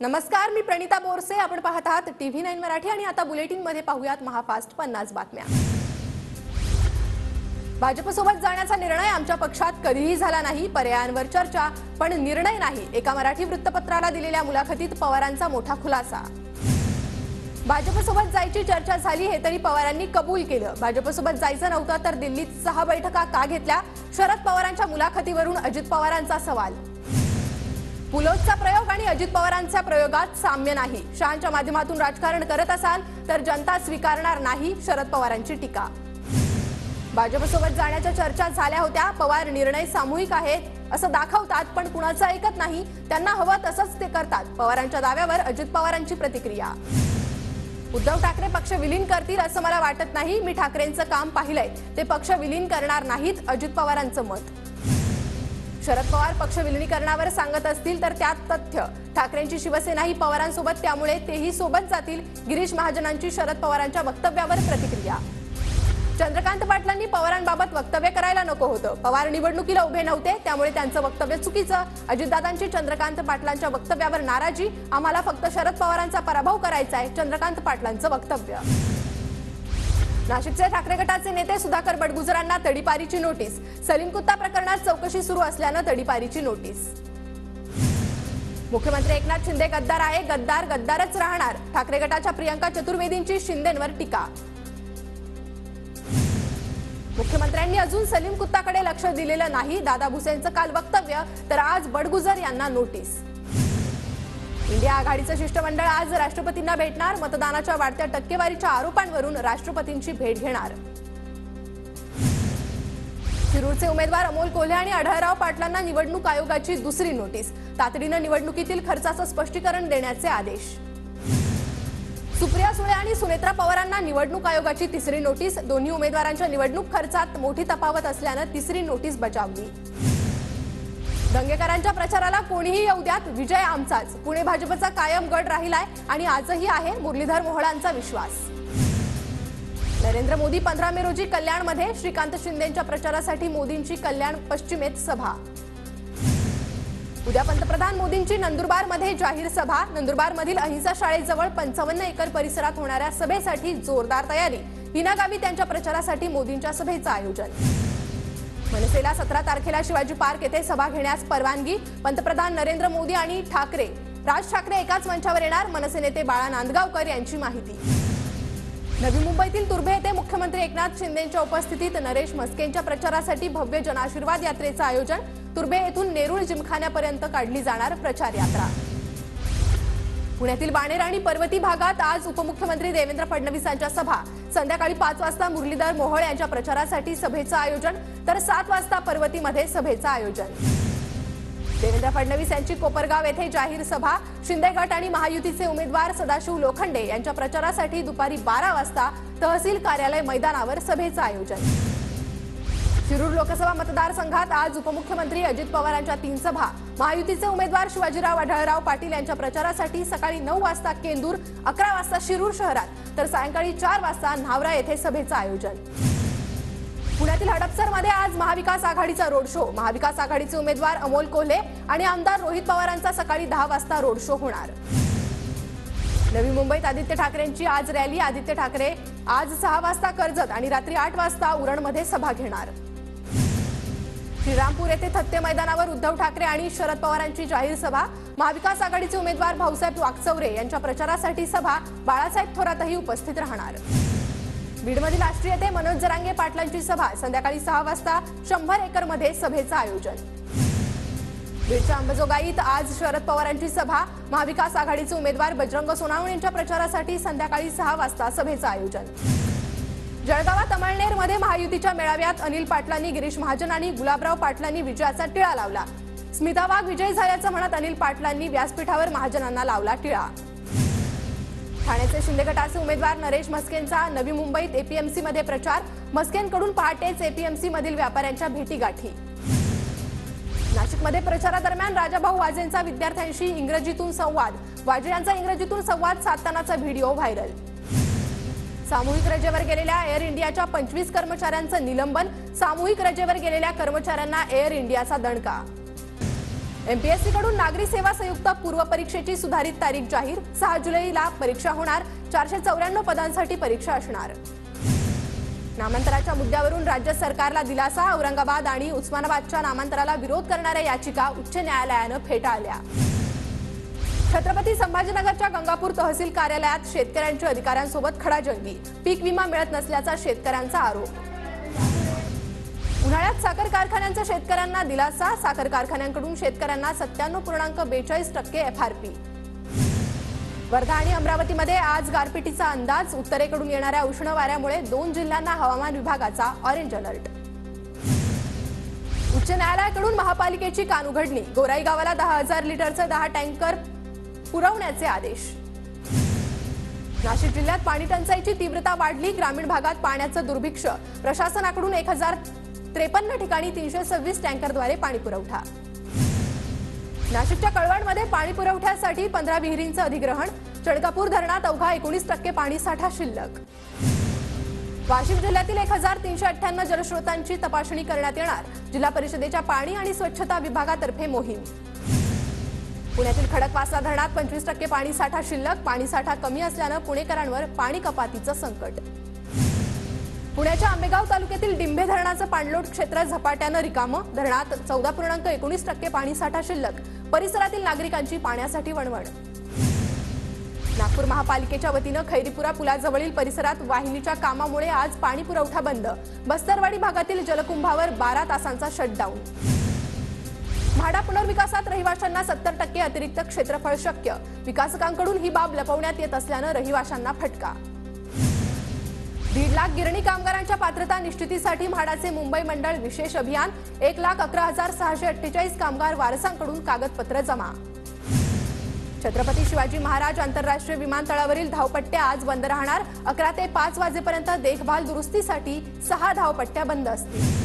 नमस्कार, मी प्रणिता बोरसे. आपण पाहत आहात TV9 मराठी आणि आता बुलेटिन मध्ये पाहूयात महाफास्ट 50 बातम्या. भाजपसोबत जाण्याचा निर्णय आमच्या पक्षात कधीही झाला नाही. पर्यायांवर चर्चा पण निर्णय नाही. एका मराठी वृत्तपत्राला दिलेल्या मुलाखतीत पवारांचा मोठा खुलासा. भाजपसोबत जायची चर्चा झाली हे तरी पवारांनी कबूल केलं. भाजपसोबत जायचं नव्हतं तर दिल्लीत 6 बैठका का घेतल्या? शरद पवारांच्या मुलाखतीवरून अजित पवारांचा सवाल. पुलोदचा प्रयोग आणि अजित पवारांच्या प्रयोगात साम्य नाही. शहांच्या माध्यमातून राजकारण करत असाल तर जनता स्वीकारणार नाही. शरद पवारांची टीका. भाजपसोबत जाण्याच्या चर्चा झाल्या होत्या. पवार निर्णय सामूहिक आहेत असं दाखवतात पण कुणाचं ऐकत नाही. त्यांना हवं तसंच ते करतात. पवारांच्या दाव्यावर अजित पवारांची प्रतिक्रिया. उद्धव ठाकरे पक्ष विलीन करतील असं मला वाटत नाही. मी ठाकरेंचं काम पाहिलंय. ते पक्ष विलीन करणार नाहीत. अजित पवारांचं मत. शरद पवार पक्ष विलीनीकरणावर सांगत असतील तर त्यात तथ्य. ठाकरेंची शिवसेना ही पवारांसोबत, त्यामुळे तेही सोबत जातील. गिरीश महाजनांची शरद पवारांच्या वक्तव्यावर प्रतिक्रिया. चंद्रकांत पाटलांनी पवारांबाबत वक्तव्य करायला नको होतं. पवार निवडणुकीला उभे नव्हते, त्यामुळे त्यांचं वक्तव्य चुकीचं. अजितदादांची चंद्रकांत पाटलांच्या वक्तव्यावर नाराजी. आम्हाला फक्त शरद पवारांचा पराभव करायचा आहे. चंद्रकांत पाटलांचं वक्तव्य. नाशिकचे ठाकरे गटाचे नेते सुधाकर बडगुजरांना तडीपारीची नोटीस. सलीम कुत्ता प्रकरणात चौकशी सुरू असल्यानं तडीपारीची नोटीस. मुख्यमंत्री एकनाथ शिंदे गद्दार आहे. गद्दार गद्दारच राहणार. ठाकरे गटाच्या प्रियंका चतुर्वेदींची शिंदेंवर टीका. मुख्यमंत्र्यांनी अजून सलीम कुत्ताकडे लक्ष दिलेलं नाही. दादा भुसेंचं काल वक्तव्य तर आज बडगुजर यांना नोटीस. इंडिया आघाडीचं शिष्टमंडळ आज राष्ट्रपतींना भेटणार. मतदानाच्या वाढत्या टक्केवारीच्या आरोपांवरून राष्ट्रपतींची भेट घेणार. शिरूरचे उमेदवार अमोल कोल्हे आणि आढळराव पाटलांना निवडणूक आयोगाची दुसरी नोटीस. तातडीनं निवडणुकीतील खर्चाचं स्पष्टीकरण देण्याचे आदेश. सुप्रिया सुळे आणि सुनेत्रा पवारांना निवडणूक आयोगाची तिसरी नोटीस. दोन्ही उमेदवारांच्या निवडणूक खर्चात मोठी तफावत असल्यानं तिसरी नोटीस बजावली. दंगेकरांच्या प्रचाराला कोणीही येऊ द्यात, विजय आमचाच. पुणे भाजपचा कायम गड राहिलाय आणि आजही आहे. मुरलीधर मोहोळांचा विश्वास. नरेंद्र मोदी 15 मे रोजी कल्याणमध्ये. श्रीकांत शिंदेंच्या प्रचारासाठी मोदींची कल्याण पश्चिमेत सभा. उद्या पंतप्रधान मोदींची नंदुरबारमध्ये जाहीर सभा. नंदुरबारमधील अहिंसा शाळेजवळ 55 एकर परिसरात होणाऱ्या सभेसाठी जोरदार तयारी. हिना गावित यांच्या प्रचारासाठी मोदींच्या सभेचं आयोजन. मनसेला 17 तारखेला शिवाजी पार्क येथे सभा घेण्यास परवानगी. पंतप्रधान नरेंद्र मोदी आणि राज ठाकरे एकाच मंचावर येणार. मनसे नेते बाळा नांदगावकर यांची माहिती. नवी मुंबईतील तुर्भे येथे मुख्यमंत्री एकनाथ शिंदेंच्या उपस्थितीत नरेश म्हस्केंच्या प्रचारासाठी भव्य जनआशीर्वाद यात्रेचं आयोजन. तुर्भे येथून नेरूळ जिमखान्यापर्यंत काढली जाणार प्रचार यात्रा. पुण्यातील बाणेर आणि पर्वती भागात आज उपमुख्यमंत्री देवेंद्र फडणवीसांच्या सभा. संध्याकाळी 5 वाजता मुरलीधर मोहोळ यांच्या प्रचारासाठी सभेचं आयोजन तर 7 वाजता पर्वतीमध्ये सभेचं आयोजन. देवेंद्र फडणवीस यांची कोपरगाव येथे जाहीर सभा. शिंदे गट आणि महायुतीचे उमेदवार सदाशिव लोखंडे यांच्या प्रचारासाठी दुपारी 12 वाजता तहसील कार्यालय मैदानावर सभेचं आयोजन. शिरूर लोकसभा मतदारसंघात आज उपमुख्यमंत्री अजित पवारांच्या 3 सभा. महायुतीचे उमेदवार शिवाजीराव आढळराव पाटील यांच्या प्रचारासाठी सकाळी 9 वाजता केंदूर, 11 वाजता शिरूर शहरात तर सायंकाळी 4 वाजता न्हावरा येथे सभेचं आयोजन. पुण्यातील हडपसरमध्ये आज महाविकास आघाडीचा रोड शो. महाविकास आघाडीचे उमेदवार अमोल कोल्हे आणि आमदार रोहित पवारांचा सकाळी 10 वाजता रोड शो होणार. नवी मुंबईत आदित्य ठाकरेंची आज रॅली. आदित्य ठाकरे आज 6 वाजता कर्जत आणि रात्री 8 वाजता उरणमध्ये सभा घेणार. श्रीरामपूर येथे थत्ते मैदानावर उद्धव ठाकरे आणि शरद पवारांची जाहीर सभा. महाविकास आघाडीचे उमेदवार भाऊसाहेब वाकचौरे यांच्या प्रचारासाठी सभा. बाळासाहेब थोरातही उपस्थित राहणार. बीडमधील राष्ट्रीय येथे मनोज जरांगे पाटलांची सभा. संध्याकाळी 6 वाजता 100 एकरमध्ये सभेचं आयोजन. बीडच्या अंबाजोगाईत आज शरद पवारांची सभा. महाविकास आघाडीचे उमेदवार बजरंग सोनावणे यांच्या प्रचारासाठी संध्याकाळी 6 वाजता सभेचं आयोजन. जळगावात अमळनेरमध्ये महायुतीच्या मेळाव्यात अनिल पाटलांनी, गिरीश महाजनांनी, गुलाबराव पाटलांनी विजयाचा टिळा लावला. स्मिता वाघ विजयी झाल्याचं म्हणत अनिल पाटलांनी व्यासपीठावर महाजनांना लावला टिळा. ठाण्याचे शिंदे गटाचे उमेदवार नरेश म्हस्केंचा नवी मुंबईत एपीएमसीमध्ये प्रचार. म्हस्केंकडून पहाटेच एपीएमसी मधील व्यापाऱ्यांच्या भेटीगाठी. नाशिकमध्ये प्रचारादरम्यान राजाभाऊ वाजेंचा विद्यार्थ्यांशी इंग्रजीतून संवाद. वाजे यांचा इंग्रजीतून संवाद साधतानाचा व्हिडिओ व्हायरल. सामूहिक रजेवर गेलेल्या एअर इंडियाच्या 25 कर्मचाऱ्यांचं निलंबन. सामूहिक रजेवर गेलेल्या कर्मचाऱ्यांना एअर इंडियाचा दणका. एमपीएससी कडून नागरी सेवा संयुक्त पूर्व परीक्षेची सुधारित तारीख जाहीर। 6 जुलैला परीक्षा होणार। 494 पदांसाठी परीक्षा असणार। नामांतराच्या मुद्द्यावरून राज्य सरकारला दिलासा। औरंगाबाद आणि उस्मानाबादच्या नामांतराला विरोध करणाऱ्या याचिका उच्च न्यायालयानं फेटाळल्या। छत्रपती संभाजीनगरच्या गंगापूर तहसील कार्यालयात शेतकऱ्यांच्या अधिकाऱ्यांसोबत खडाजंगी। पीक विमा मिळत नसल्याचा शेतकऱ्यांचा आरोप। उन्हाळ्यात साखर कारखान्यांचा शेतकऱ्यांना दिलासा। साखर कारखान्यांकडून शेतकऱ्यांना 97.42% एफआरपी। वर्धा आणि अमरावतीमध्ये आज गारपिटीचा अंदाज। उत्तरेकडून येणाऱ्या उष्ण वाऱ्यामुळे 2 जिल्ह्यांना हवामान विभागाचा ऑरेंज अलर्ट। उच्च न्यायालयाकडून महापालिकेची कानउघडणी। गोराई गावाला 10,000 लिटरचे 10 टँकर पुरवण्याचे आदेश। नाशिक जिल्ह्यात पाणी टंचाईची तीव्रता वाढली। ग्रामीण भागात पाण्याचं दुर्भिक्ष्य। प्रशासनाकडून 1053 ठिकाणी 326 टँकरद्वारे पाणी पुरवठा। नाशिकच्या कळवणमध्ये पाणी पुरवठ्यासाठी 15 विहिरींचं अधिग्रहण। चडकापूर धरणात अवघा 19% पाणीसाठा शिल्लक। वाशिम जिल्ह्यातील 1398 जलस्रोतांची तपासणी करण्यात येणार। जिल्हा परिषदेच्या पाणी आणि स्वच्छता विभागातर्फे मोहीम। पुण्यातील खडकवासला धरणात 25% पाणीसाठा शिल्लक। पाणीसाठा कमी असल्यानं पुणेकरांवर पाणी कपातीचं संकट। पुण्याच्या आंबेगाव तालुक्यातील डिंभे धरणाचं पाणलोट क्षेत्र झपाट्यानं रिकामं। धरणात 14.19% पाणीसाठा शिल्लक। परिसरातील नागरिकांची पाण्यासाठी वणवण। नागपूर महापालिकेच्या वतीनं खैरीपुरा पुलाजवळील परिसरात वाहिनीच्या कामामुळे आज पाणी पुरवठा बंद। बस्तरवाडी भागातील जलकुंभावर 12 तासांचा शटडाऊन। म्हाडा पुनर्विकासात रहिवाशांना 70% अतिरिक्त क्षेत्रफळ शक्य। विकासकांकडून ही बाब लपवण्यात येत असल्यानं रहिवाशांना फटका। 1.5 लाख गिरणी कामगारांच्या पात्रता निश्चितीसाठी म्हाडाचे मुंबई मंडळ विशेष अभियान। 1,11,648 कामगार वारसांकडून कागदपत्र जमा। छत्रपती शिवाजी महाराज आंतरराष्ट्रीय विमानतळावरील धावपट्ट्या आज बंद राहणार। 11 ते 5 वाजेपर्यंत देखभाल दुरुस्तीसाठी 6 धावपट्ट्या बंद असतील।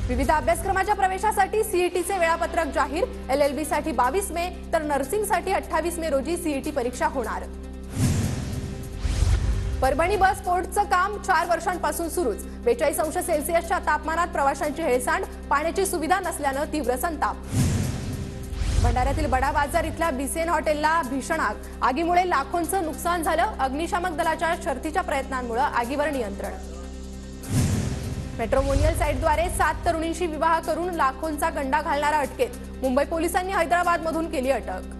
विविध अभ्यासक्रमाच्या प्रवेशासाठी सीईटीचे वेळापत्रक जाहीर। LLB साठी 22 मे तर नर्सिंगसाठी 28 मे रोजी सीईटी परीक्षा होणार। परभणी बस पोर्टचं काम 4 वर्षांपासून सुरूच। 42 अंश सेल्सिअसच्या तापमानात प्रवाशांची हेळसांड। पाण्याची सुविधा नसल्यानं तीव्र संताप। भंडाऱ्यातील बडा बाजार इथल्या बीसेन हॉटेलला भीषण आग। आगीमुळे लाखोंचं नुकसान झालं। अग्निशामक दलाच्या शर्थीच्या प्रयत्नांमुळे आगीवर नियंत्रण। मॅट्रिमोनियल साइटद्वारे 7 तरुणींशी विवाह करून लाखोंचा गंडा घालणारा अटकेत। मुंबई पोलिसांनी हैदराबादमधून केली अटक।